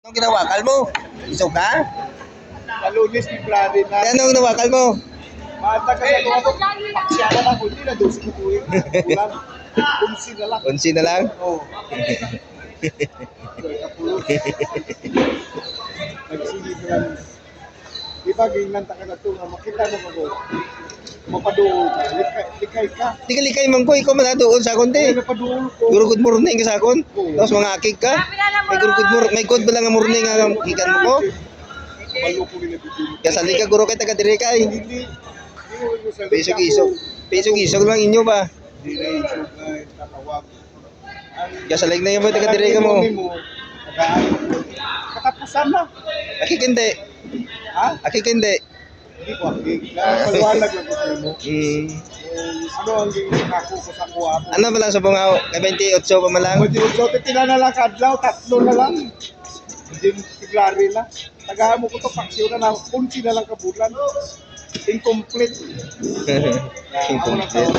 Anong ginawakal mo? Isog ka? Kalunis ni Brady na. Anong ginawakal mo? Mata ka sa luwa ko. Paksiyala na ko. Hindi na doon ko tuwing. Ulan. Kunsi na lang. Unsi na lang? Oo. Kapulot. Nagsingit lang. Di ba ganyan ta ka na ito nga makita mo ako. Mapaduol ka. Likay ka. Likay man ko, ikaw man doon sa akon Kaya te. napaduol ko. Guro good morning ka sa akon. Tapos mga akig ka. May guro good morning, may good ba lang nga morning nga ikan mo ko? Balo ko ginabibili. Kasali ka guro kay taga dire kay. Hindi. Hindi mo sa Pisog-isog. Pisog-isog lang inyo ba? Hindi na isog na tatawag. Kasalig na yun ba taga dire ka mo? Katapusan na. Akig hindi. Ha? Akig hindi. Hindi ko akig. Paliwanag lang ko mo. Ano ang ginako ko sa kuha mo? Ano ba lang sa bungaw? Kay 28 pa man lang. Pwede mo sa tina na lang kadlaw, tatlo na lang. Hindi tiglari na. Tagahan mo ko to paksyon na kunsi na lang kabulan. Incomplete. Incomplete. Ako na tawag.